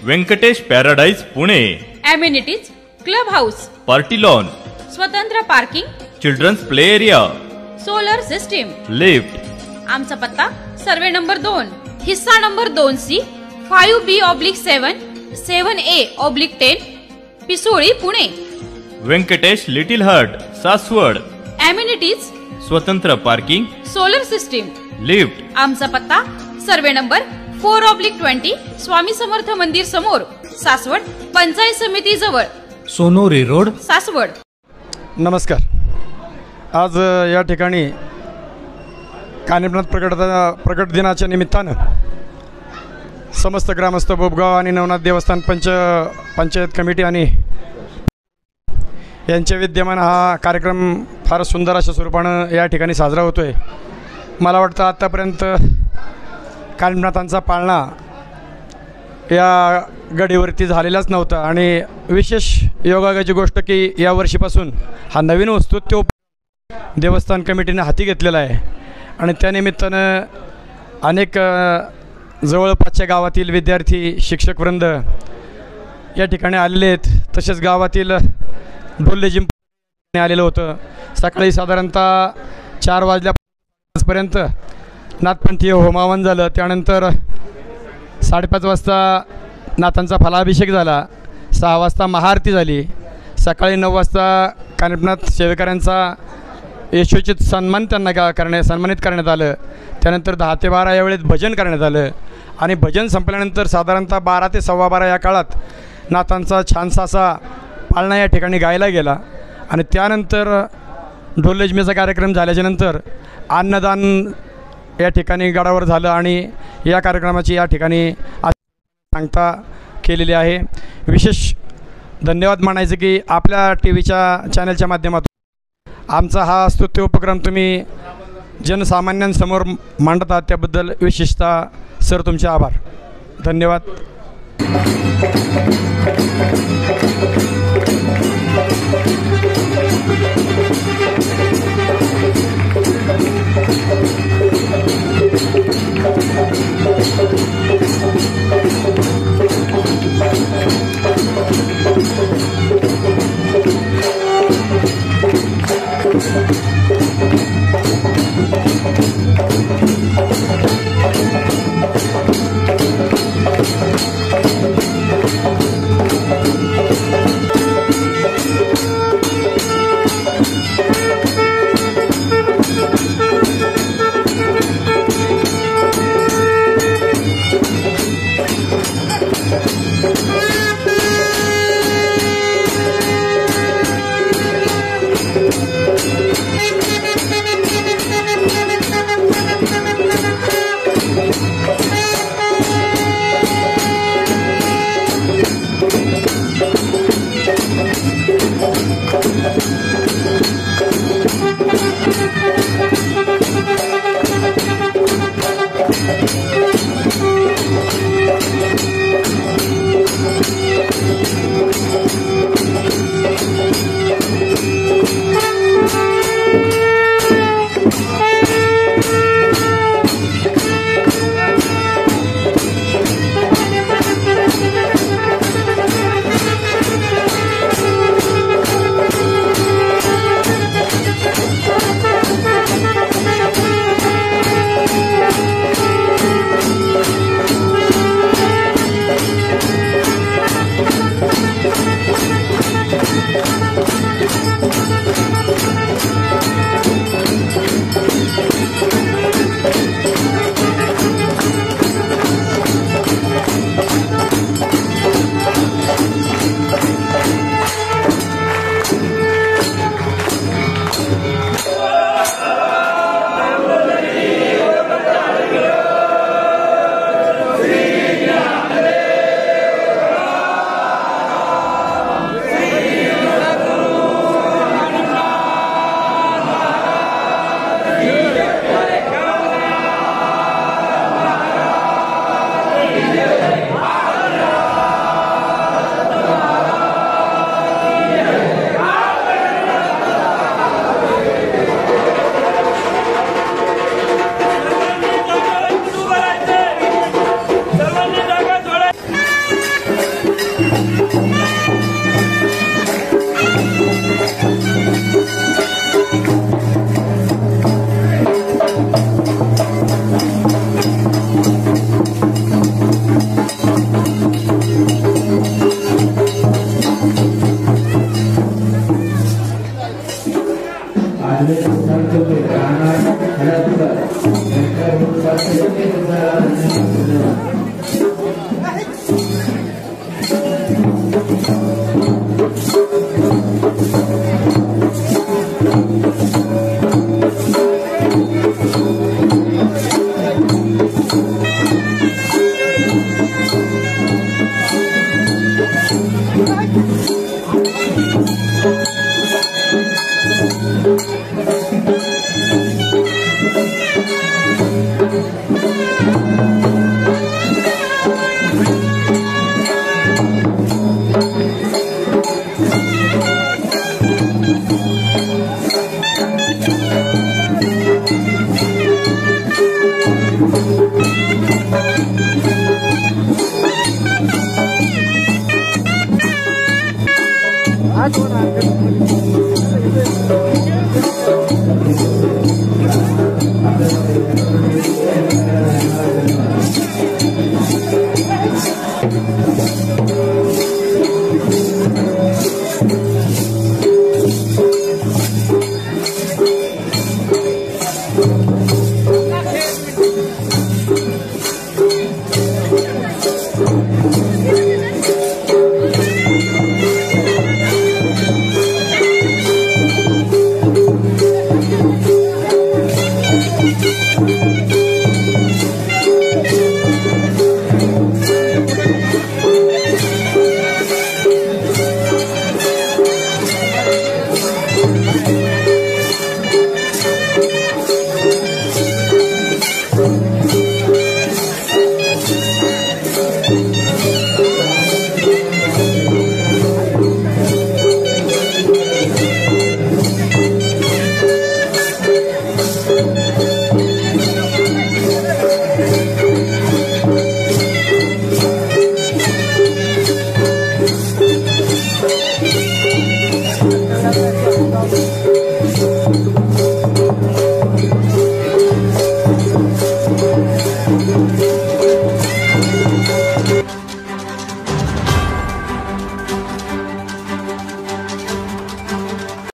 Venkatesh paradise Pune. Amenities club house, party lawn, स्वतंत्र parking, children's play area, solar system, lift. आमचा पत्ता survey number 2, हिस्सा number 2C, 5B/7, 7A/10, Pisoli, Pune. Venkatesh little heart, Saswad. Amenities स्वतंत्र parking, solar system, lift. आमचा पत्ता survey number 4/20, Swami Samarth मंदिर समोर, सासवड, पंचायत समिती जवळ, सोनोरी रोड, सासवड. नमस्कार. आज या ठिकाणी कानिफनाथ प्रकट दिनाच्या निमित्तानं समस्त ग्रामस्थ, बोबगाव आणि नवनाथ देवस्थान पंचायत कमिटी आणि यांच्या विद्यमान हा कार्यक्रम फार सुंदर अशा स्वरूपानं या ठिकाणी साजरा होतो आहे. मला वाटतं आत्तापर्यंत कानिफनाथांचा पाळणा या गडीवरती झालेलाच नव्हता आणि विशेष योगाची गोष्ट की या वर्षीपासून हा नवीन वस्तू देवस्थान कमिटीने हाती घेतलेला आहे आणि त्यानिमित्तानं अनेक जवळपासच्या गावातील विद्यार्थी, शिक्षकवृंद या ठिकाणी आलेले आहेत. तसेच गावातील ढोल आलेलं होतं. सकाळी साधारणतः 4 वाजल्यापर्यंत नाथपंथीय होमावन झालं. त्यानंतर 5:30 वाजता नाथांचा फलाभिषेक झाला. 6 वाजता महाआरती झाली. सकाळी 9 वाजता कानिफनाथ सेवेकऱ्यांचा यशोचित सन्मानित करण्यात आलं. त्यानंतर 10 ते 12 या वेळेत भजन करण्यात आलं आणि भजन संपल्यानंतर साधारणतः 12 ते 12:15 या काळात नाथांचा छानसा असा पाळणा या ठिकाणी गायला गेला आणि त्यानंतर ढोल कार्यक्रम झाल्याच्यानंतर अन्नदान या ठिकाणी गडावर झालं आणि या कार्यक्रमाची या ठिकाणी सांगता केलेली आहे. विशेष धन्यवाद मानायचं की आपल्या टीव्हीच्या चॅनलच्या माध्यमातून आमचा हा स्तुत्य उपक्रम तुम्ही जनसामान्यांसमोर मांडत आहात, त्याबद्दल विशेषतः सर तुमचे आभार. धन्यवाद.